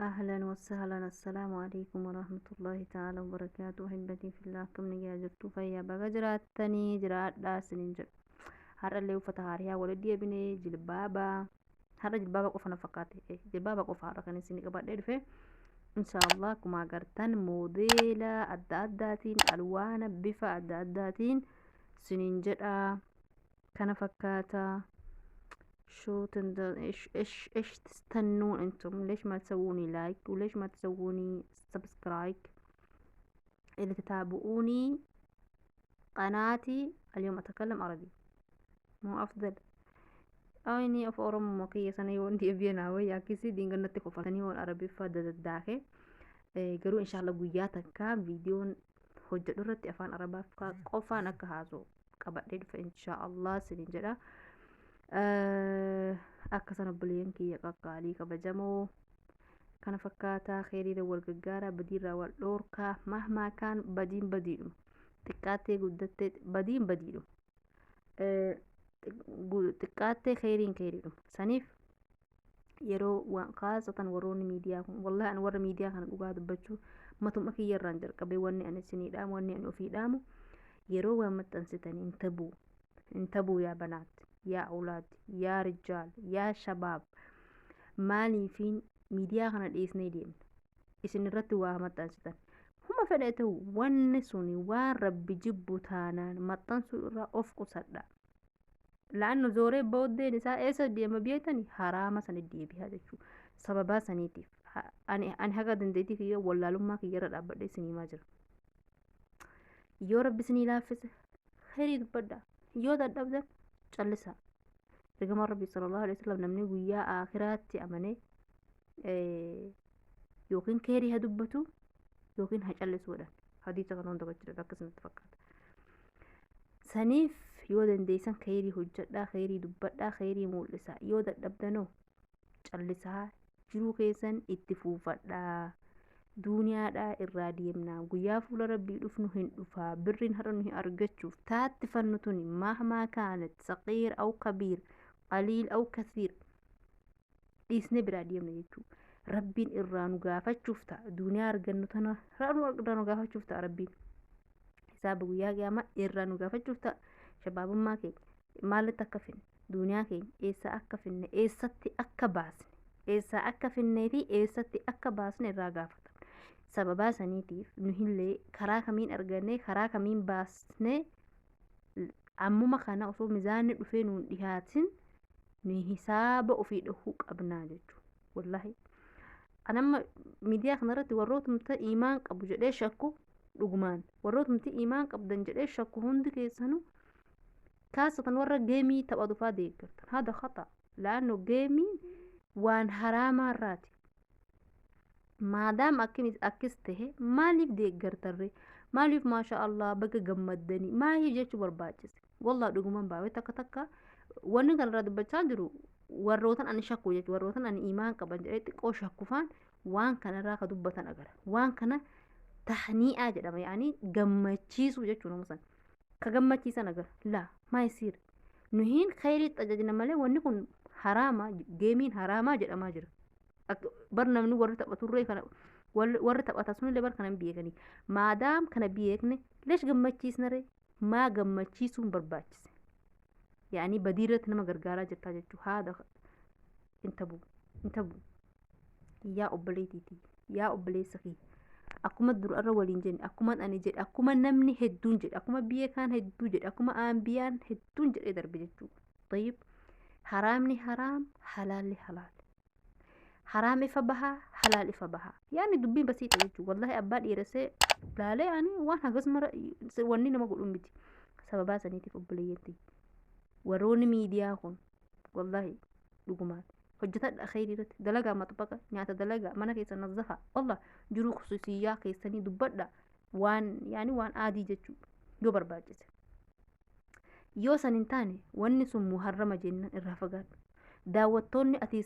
أهلا وسهلا، السلام عليكم ورحمة الله تعالى وبركاته. أحبتي في الله، كم نجي جرتو فيا بقى جراتني جرات لا سننجر هر اللي وفتح هاريا ولدي بني جلبابا. هر جلبابا قفنا فقاتي جلبابا قف هر كان سني قبل ديرفه إن شاء الله كما قرتن موديلا أداتين ألوان بفا أداتين سننجر كان فكاتا. شو ايش تستنون انتم؟ ليش ما تسووني لايك وليش ما تسووني سبسكرايب اللي تتابعوني قناتي اليوم اتكلم عربي؟ مو افضل اني اف اورم مكيه سنه يوندي ابينا ويا كيسي دينغ نتي كفرتني والعربي فدد داخه قالوا ان شاء الله قياتك كام فيديو حجة درتي افان عربا قفان اكهازو قبل ان شاء الله سنجرا akka sana buliyan kiyya qaqqaalii kabajamoo kana fakkaataa kheyriidha wal gaggaaraa badiirraa wal dhoorkaa mahmaa kaan badiin badiidhuma xiqqaattee guddattee badiin badiidhuma xiqqaattee kheyriin kheyriidhuma saniif yeroo waan kaasatan warroonni miidiyaa kun wallahi an warra miidiyaa kana dhugaa dubbachuu matuma kiyyarraan jalqabee wanni ani isinii dhaamu wanni ani ofii dhaamu yeroo waan maxxansitanii intabuu yaa banaat يا أولاد يا رجال يا شباب مالي فين ميديا خنا ديسني دين إسن رتي وامتان ستان هما فدأتو ونسوني وان ربي جبو تانا متان سورة أفقو سدا لأنه زوري بود نساء إيسا دي مبيتاني حرامة سندي بها دجو سببا سنيتي أني حقا دنديتي كيو ولا لما كي يرد أبدا سني ماجر يو ربي سني لافس خيري دبدا يو دا دبدا callisaa ergamaan rabbii sallallahu alaihi wasallam namni guyyaa akhiraatti amane yookiin keerii haa dubbatu yookiin haa callisuudhaan hadiisa kana hunda gochuudha akkasumatti fakkaata saniif yoo dandeessan keerii hojjedhaa keerii dubbadhaa keerii mul'isaa yoo dadhabdanoo callisaa jiruu keessan itti fuufadhaa duuniyaadhaa irraa deemnaa guyyaa fuula rabbii dhufnu hin dhufaa birriin har'a nu argachuuf taatti fannu tuni mahmaa kaanat saqiir aw kabiir qaliil aw kasiir dhiisne biraa deemna jechuu rabbiin irraa nu gaafachuuf ta'a duuniyaa argannu tana irraa nu gaafachuuf ta'a rabbiin hisaaba guyyaa qiyaamaa irraa nu gaafachuuf ta'a shabaabummaa keenya maalitti akka finne duuniyaa keenya eessa akka finne eessatti akka baasne eessaa akka finnee fi eessatti akka baasne irraa gaafata sababaa saniitiif nu hillee karaa kamiin arganne karaa kamiin baasne ammuma kana osoo mizaanni dhufee nuun dhihaatin nu hisaaba ofii dhahuu qabnaa jechuu wallahi anamma miidiyaa kanarratti warrootumta iimaan qabu jedhee shakku dhugumaan warrootumti iimaan qabdan jedhee shakku hundi keessanu kaasatan warra geemii taphatu faa deeggartan hada khata laanno geemiin waan haraamaa irraati maadaam akkis tahe maaliif deeggartarre maaliif maasha Allah baga gammaddanii maaliif jechuu barbaachise wallah dhugumaan baawee takka takka wanni kanarraa dubbachaa jiru warrootan ani shakku jechuu warrootan ani iimaan qaban jedhee xiqqoo shakkufaan waan kanarraa ka dubbatan agara waan kana tahnii'aa jedhama yaani gammachiisuu jechuu nama san ka gammachiisan agara laa maayisiir nuhiin khayrii tajajina malee wanni kun haraama geemiin haraamaa jedhamaa jira bar namni warri taphaturree kana warri taphataa sunillee bar kana beekanii maadaam kana beekne leesh gammachiisnare maa gammachiisuun barbaachise yaani badiirratti nama gargaaraa jirtaa jechuu haada intabu yaa obboleetiiti yaa obboleessa kee akkuma durarra waliin jenne akkuma ani jedhe akkuma namni hedduun jedhe akkuma biyya kaan hedduu jedhe akkuma aanbiyaan hedduun jedhee darbe jechuu tayyib haraamni haraam halaalli halaal حرام إفبها حلال إفبها يعني دبين بسيطة جدا والله أباد يرسي لا لا يعني وانا قسم ونينا ما قول أمتي سببات سنيتي في أبليتي وروني ميدياهم والله لقمان حجة الأخير رت دلقة ما تبقى نعت دلقة ما نكيس نظفها والله جرو خصوصية كيسني دبدا وان يعني وان عادي جدا جبر باجز يو سنتاني ونسو محرمة جنة الرفقات daawwattoonni ati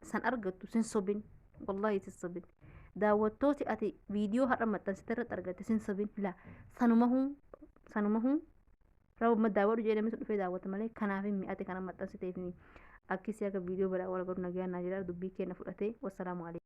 san argattu sin sobin wallahi sin sobin daawwattooti ati viidiyoo har'a maxxansite irratti argatte sin sobin la sanumahuu rabuma daawwadhu jedhame sun dhufee daawwata malee kanaaf himmi ati kana maxxansiteef akkisii akka viidiyoo balaa wal godhu nagaa naa jira dubbii keenya fudhatee wassalaamu alaikum